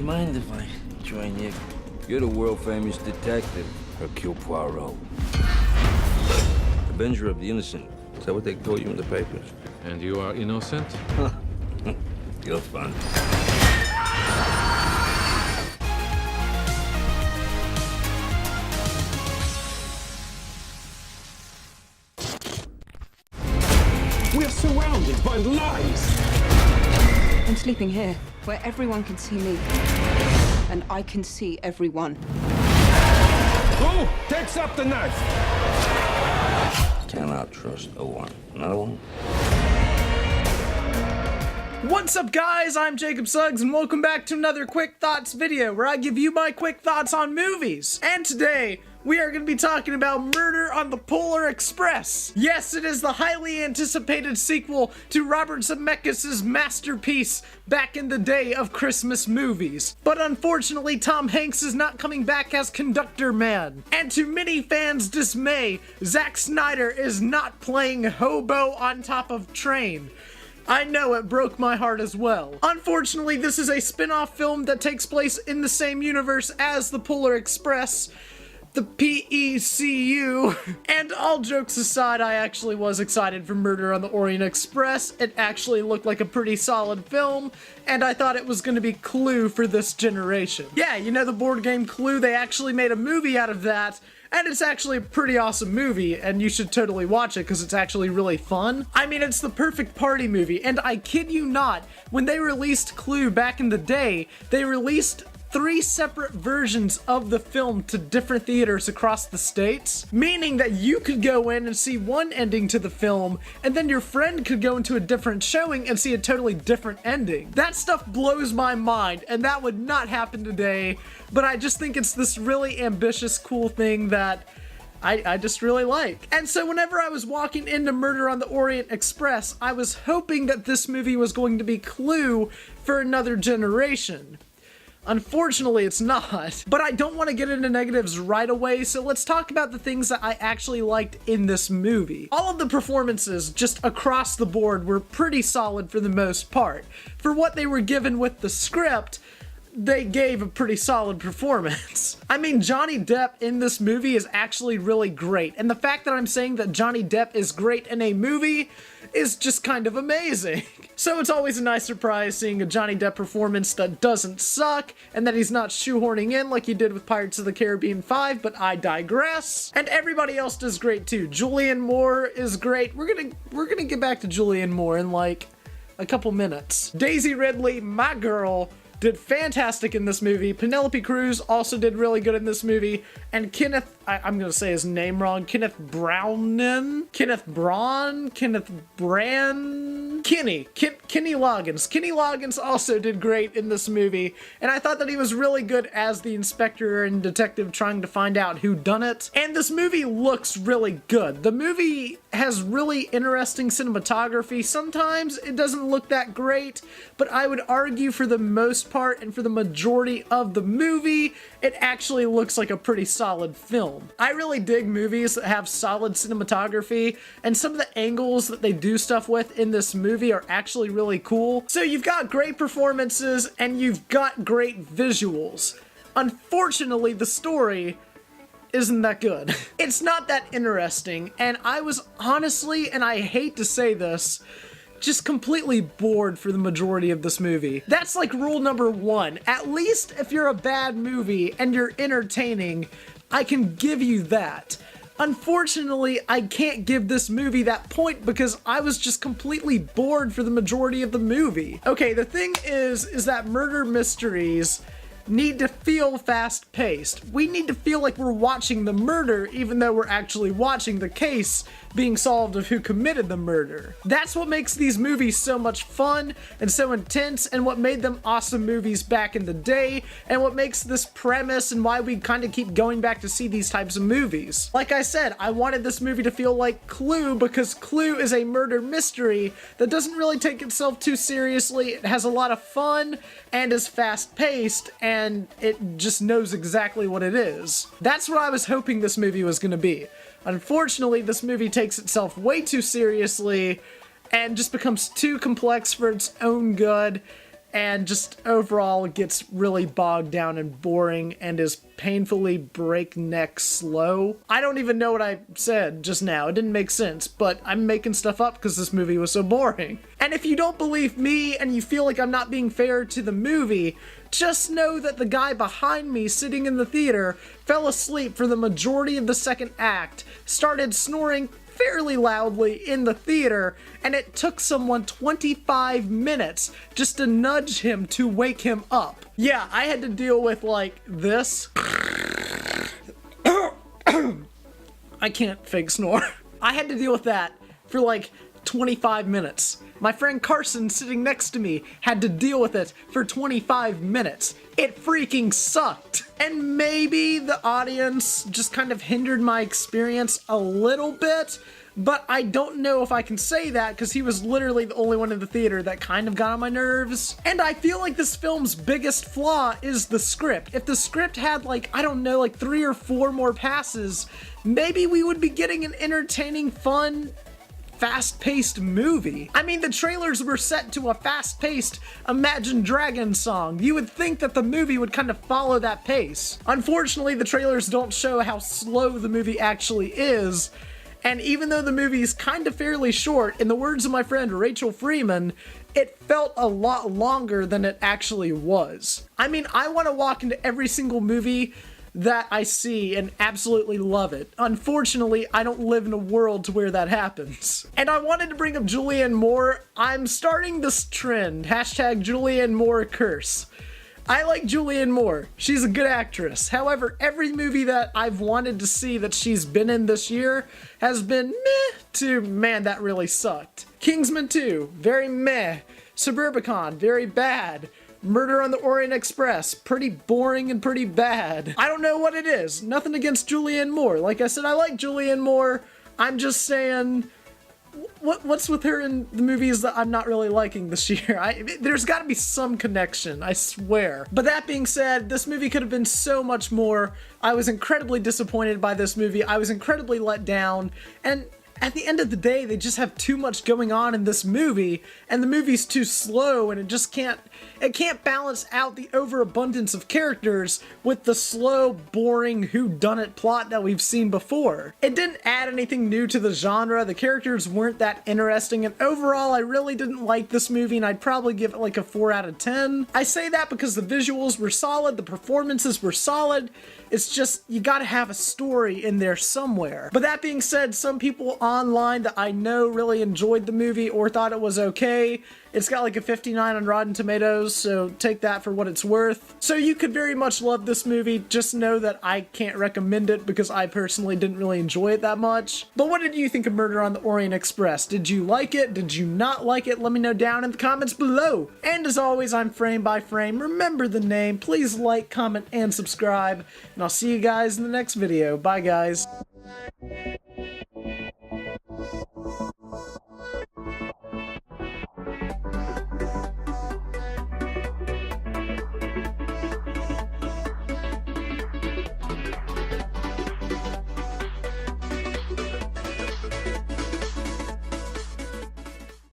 mind if I join you? You're the world-famous detective, Hercule Poirot. Avenger of the innocent. Is that what they call you in the papers? And you are innocent? You're fun. We're surrounded by lies! I'm sleeping here, where everyone can see me. And I can see everyone. Who takes up the knife? Cannot trust no one. Another one? What's up, guys? I'm Jacob Suggs, and welcome back to another Quick Thoughts video, where I give you my quick thoughts on movies. And today, we are going to be talking about Murder on the Polar Express. Yes, it is the highly anticipated sequel to Robert Zemeckis' masterpiece back in the day of Christmas movies. But unfortunately, Tom Hanks is not coming back as Conductor Man. And to many fans' dismay, Zack Snyder is not playing Hobo on Top of Train. I know, it broke my heart as well. Unfortunately, this is a spin-off film that takes place in the same universe as the Polar Express, the PECU. And all jokes aside, I actually was excited for Murder on the Orient Express. It actually looked like a pretty solid film, and I thought it was going to be Clue for this generation. Yeah, you know the board game Clue? They actually made a movie out of that, and it's actually a pretty awesome movie, and you should totally watch it because it's actually really fun. I mean, it's the perfect party movie, and I kid you not, when they released Clue back in the day, they released 3 separate versions of the film to different theaters across the states, meaning that you could go in and see one ending to the film, and then your friend could go into a different showing and see a totally different ending. That stuff blows my mind, and that would not happen today, but I just think it's this really ambitious, cool thing that I just really like. And so whenever I was walking into Murder on the Orient Express, I was hoping that this movie was going to be Clue for another generation. Unfortunately, it's not. But I don't want to get into negatives right away, so let's talk about the things that I actually liked in this movie. All of the performances, just across the board, were pretty solid for the most part. For what they were given with the script, they gave a pretty solid performance. I mean, Johnny Depp in this movie is actually really great, and the fact that I'm saying that Johnny Depp is great in a movie is just kind of amazing. So it's always a nice surprise seeing a Johnny Depp performance that doesn't suck, and that he's not shoehorning in like he did with Pirates of the Caribbean 5, but I digress. And everybody else does great too. Julianne Moore is great. We're gonna get back to Julianne Moore in like a couple minutes. Daisy Ridley, my girl, did fantastic in this movie. Penelope Cruz also did really good in this movie. And Kenneth, I'm gonna say his name wrong, Kenny Loggins. Kenny Loggins also did great in this movie, and I thought that he was really good as the inspector and detective trying to find out who done it. And this movie looks really good. The movie has really interesting cinematography. Sometimes it doesn't look that great, but I would argue for the most part and for the majority of the movie, it actually looks like a pretty solid film. I really dig movies that have solid cinematography, and some of the angles that they do stuff with in this movie are actually really cool. So you've got great performances and you've got great visuals. Unfortunately, the story isn't that good. It's not that interesting, and I was honestly, and I hate to say this, just completely bored for the majority of this movie. That's like rule number 1. At least if you're a bad movie and you're entertaining, I can give you that. Unfortunately, I can't give this movie that point because I was just completely bored for the majority of the movie. Okay, the thing is that murder mysteries need to feel fast-paced. We need to feel like we're watching the murder even though we're actually watching the case being solved of who committed the murder. That's what makes these movies so much fun and so intense, and what made them awesome movies back in the day, and what makes this premise and why we kind of keep going back to see these types of movies. Like I said, I wanted this movie to feel like Clue because Clue is a murder mystery that doesn't really take itself too seriously. It has a lot of fun and is fast-paced, and it just knows exactly what it is. That's what I was hoping this movie was going to be. Unfortunately, this movie takes itself way too seriously and just becomes too complex for its own good, and just overall gets really bogged down and boring and is painfully breakneck slow. I don't even know what I said just now. It didn't make sense, but I'm making stuff up because this movie was so boring. And if you don't believe me and you feel like I'm not being fair to the movie, just know that the guy behind me sitting in the theater fell asleep for the majority of the second act, started snoring fairly loudly in the theater, and it took someone 25 minutes just to nudge him to wake him up. Yeah, I had to deal with like this. I can't fake snore. I had to deal with that for like 25 minutes. My friend Carson sitting next to me had to deal with it for 25 minutes. It freaking sucked. And maybe the audience just kind of hindered my experience a little bit, but I don't know if I can say that because he was literally the only one in the theater that kind of got on my nerves. And I feel like this film's biggest flaw is the script. If the script had like, I don't know, like 3 or 4 more passes, maybe we would be getting an entertaining, fun, fast-paced movie. I mean, the trailers were set to a fast-paced Imagine Dragons song. You would think that the movie would kind of follow that pace. Unfortunately, the trailers don't show how slow the movie actually is, and even though the movie is kind of fairly short, in the words of my friend Rachel Freeman, it felt a lot longer than it actually was. I mean, I want to walk into every single movie that I see and absolutely love it. Unfortunately, I don't live in a world to where that happens. And I wanted to bring up Julianne Moore. I'm starting this trend, hashtag Julianne Moore curse. I like Julianne Moore. She's a good actress. However, every movie that I've wanted to see that she's been in this year has been meh to, man, that really sucked. Kingsman 2, very meh. Suburbicon, very bad. Murder on the Orient Express, pretty boring and pretty bad. I don't know what it is. Nothing against Julianne Moore. Like I said, I like Julianne Moore. I'm just saying, what's with her in the movies that I'm not really liking this year? There's got to be some connection, I swear. But that being said, this movie could have been so much more. I was incredibly disappointed by this movie. I was incredibly let down. And at the end of the day, they just have too much going on in this movie, and the movie's too slow, and it can't balance out the overabundance of characters with the slow, boring, whodunit plot that we've seen before. It didn't add anything new to the genre, the characters weren't that interesting, and overall, I really didn't like this movie, and I'd probably give it like a 4 out of 10. I say that because the visuals were solid, the performances were solid, it's just, you gotta have a story in there somewhere. But that being said, some people online that I know really enjoyed the movie or thought it was okay. It's got like a 59 on Rotten Tomatoes, so take that for what it's worth. So you could very much love this movie, just know that I can't recommend it because I personally didn't really enjoy it that much. But what did you think of Murder on the Orient Express? Did you like it? Did you not like it? Let me know down in the comments below. And as always, I'm Frame by Frame. Remember the name, please like, comment, and subscribe. And I'll see you guys in the next video. Bye guys.